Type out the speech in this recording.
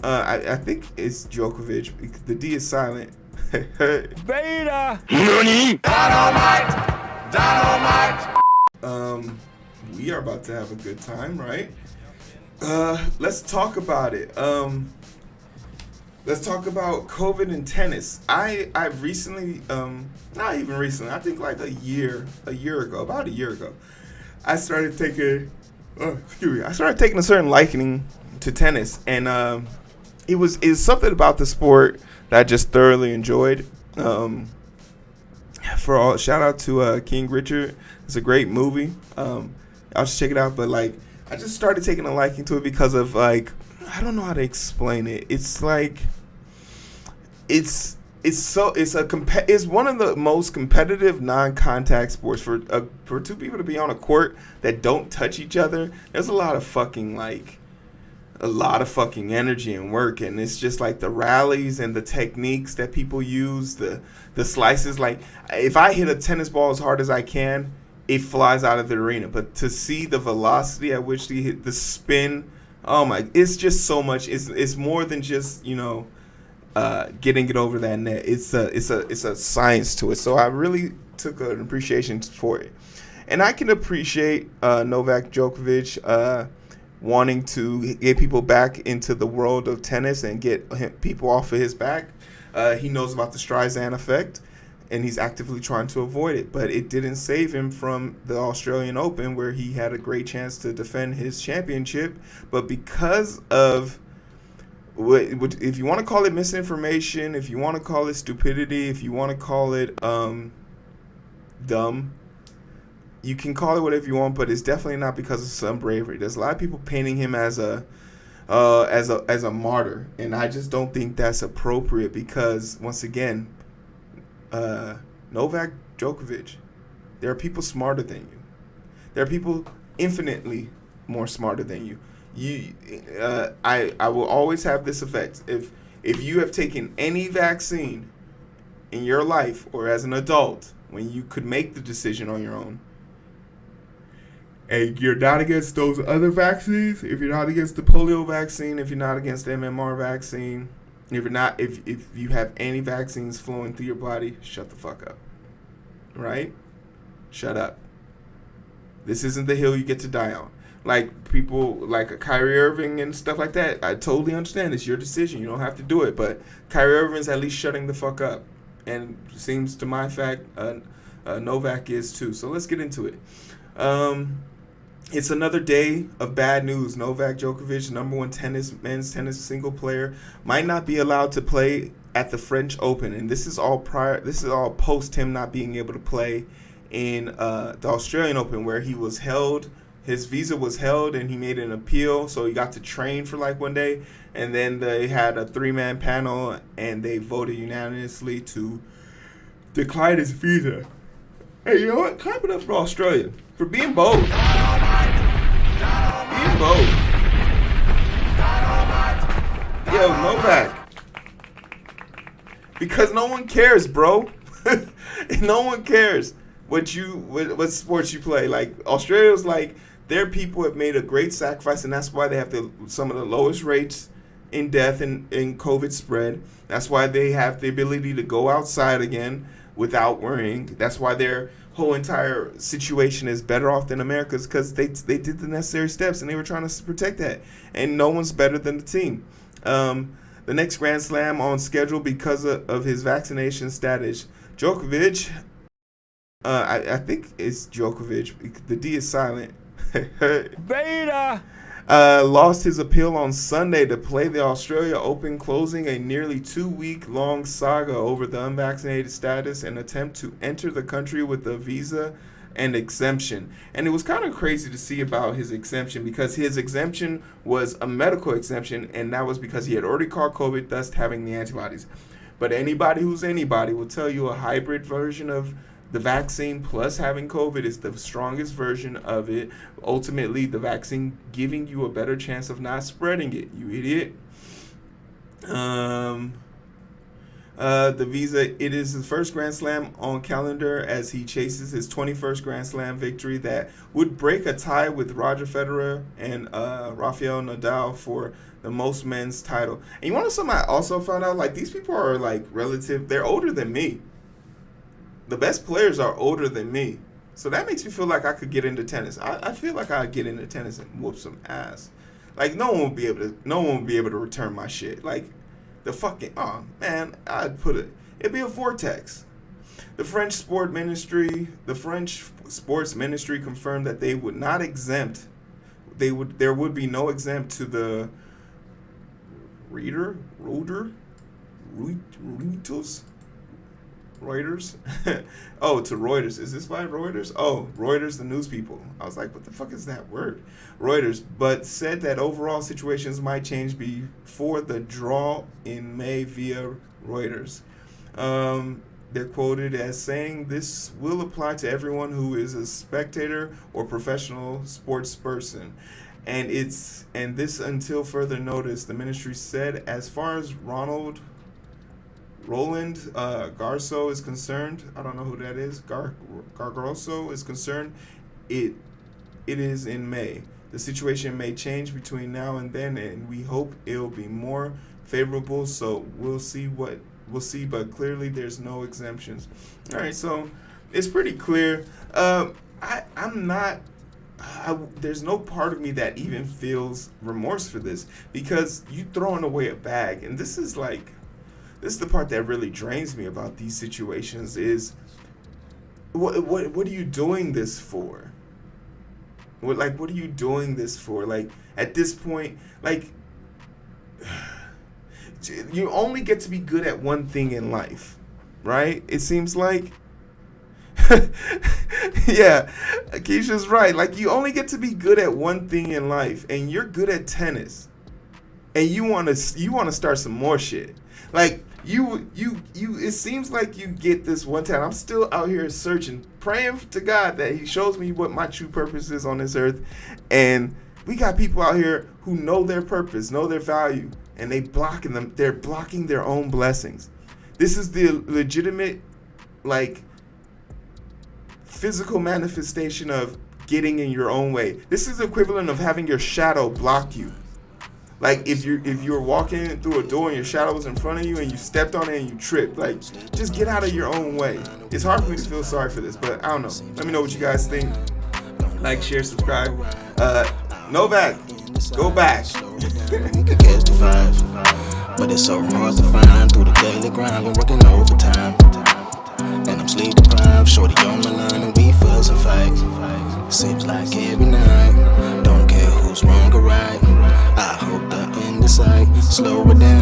I think it's Djokovic. The D is silent. Beta! NANI?! We are about to have a good time, right? Let's talk about it. Let's talk about COVID and tennis. I've recently, not even recently, I think like a year ago, about a year ago, I started taking a certain liking to tennis, and it was something about the sport that I just thoroughly enjoyed. Shout out to King Richard. It's a great movie. I'll just check it out. But like, I just started taking a liking to it because of like, I don't know how to explain it. It's like, it's one of the most competitive non-contact sports for two people to be on a court that don't touch each other. There's a lot of fucking energy and work, and it's just like the rallies and the techniques that people use, the slices. Like, if I hit a tennis ball as hard as I can, it flies out of the arena. But to see the velocity at which they hit, the spin, oh my, it's just so much. It's more than just, getting it over that net. It's a science to it. So I really took an appreciation for it, and I can appreciate Novak Djokovic wanting to get people back into the world of tennis and get people off of his back. He knows about the Streisand effect, and he's actively trying to avoid it. But it didn't save him from the Australian Open, where he had a great chance to defend his championship. But because of, if you want to call it misinformation, if you want to call it stupidity, if you want to call it dumb, you can call it whatever you want, but it's definitely not because of some bravery. There's a lot of people painting him as a martyr, and I just don't think that's appropriate because, once again, Novak Djokovic, there are people smarter than you. There are people infinitely more smarter than you. I will always have this effect. If you have taken any vaccine in your life or as an adult when you could make the decision on your own, and you're not against those other vaccines, if you're not against the polio vaccine, if you're not against the MMR vaccine, if you have any vaccines flowing through your body, shut the fuck up. Right? Shut up. This isn't the hill you get to die on. Like people like Kyrie Irving and stuff like that, I totally understand. It's your decision. You don't have to do it. But Kyrie Irving's at least shutting the fuck up. And seems to my fact, Novak is too. So let's get into it. It's another day of bad news. Novak Djokovic, number one men's tennis single player, might not be allowed to play at the French Open, and this is all post him not being able to play in the Australian Open, where he was held. His visa was held, and he made an appeal, so he got to train for like one day, and then they had a 3-man panel, and they voted unanimously to decline his visa. Hey, you know what? Clap it up for Australia for being bold. Being bold. Yo, Novak. Because no one cares, bro. No one cares what sports you play. Like, Australia's like, their people have made a great sacrifice, and that's why they have some of the lowest rates in death and in COVID spread. That's why they have the ability to go outside again without worrying. That's why their whole entire situation is better off than America's, because they did the necessary steps and they were trying to protect that. And no one's better than the team. The next Grand Slam on schedule because of his vaccination status. Djokovic, I think it's Djokovic. The D is silent. Beta! Lost his appeal on Sunday to play the Australia Open, closing a nearly 2-week-long saga over the unvaccinated status and attempt to enter the country with a visa and exemption. And it was kind of crazy to see about his exemption, because his exemption was a medical exemption, and that was because he had already caught COVID, thus having the antibodies. But anybody who's anybody will tell you a hybrid version of the vaccine plus having COVID is the strongest version of it. Ultimately, the vaccine giving you a better chance of not spreading it, you idiot. The visa, it is his first Grand Slam on calendar as he chases his 21st Grand Slam victory that would break a tie with Roger Federer and Rafael Nadal for the most men's title. And you want to know something I also found out? Like, these people are, like, relative. They're older than me. The best players are older than me. So that makes me feel like I could get into tennis. I feel like I'd get into tennis and whoop some ass. Like, no one would be able to return my shit. Like, the fucking, oh man, it'd be a vortex. The French sports ministry confirmed that they would not exempt. There would be no exempt to the Reuters. Oh, to Reuters. Is this by Reuters? Oh, Reuters, the news people. I was like, what the fuck is that word? Reuters, but said that overall situations might change before the draw in May via Reuters. They're quoted as saying this will apply to everyone who is a spectator or professional sports person. And this until further notice, the ministry said, as far as Roland Garso is concerned, I don't know who that is, Gargroso is concerned, it is in May. The situation may change between now and then, and we hope it'll be more favorable, so we'll see, but clearly there's no exemptions. All right, so it's pretty clear. There's no part of me that even feels remorse for this, because you throwing away a bag, and this is the part that really drains me about these situations is what are you doing this for? What are you doing this for? Like, at this point, like, you only get to be good at one thing in life, right? It seems like. Yeah, Keisha's right. Like, you only get to be good at one thing in life, and you're good at tennis, and you want to start some more shit. Like, it seems like you get this one time. I'm still out here searching, praying to God that he shows me what my true purpose is on this earth. And we got people out here who know their purpose, know their value, and they're blocking their own blessings. This is the legitimate, like, physical manifestation of getting in your own way. This is the equivalent of having your shadow block you. Like, if you're walking through a door and your shadow was in front of you and you stepped on it and you tripped, like, just get out of your own way. It's hard for me to feel sorry for this, but I don't know. Let me know what you guys think. Like, share, subscribe. Novak, go back. But it's so hard to find through the daily grind. Been working overtime, and I'm sleep deprived. Shorty on my line and we fuss and fight. Seems like every night. Don't care who's wrong or right. I hope the end is sight. Slow it down.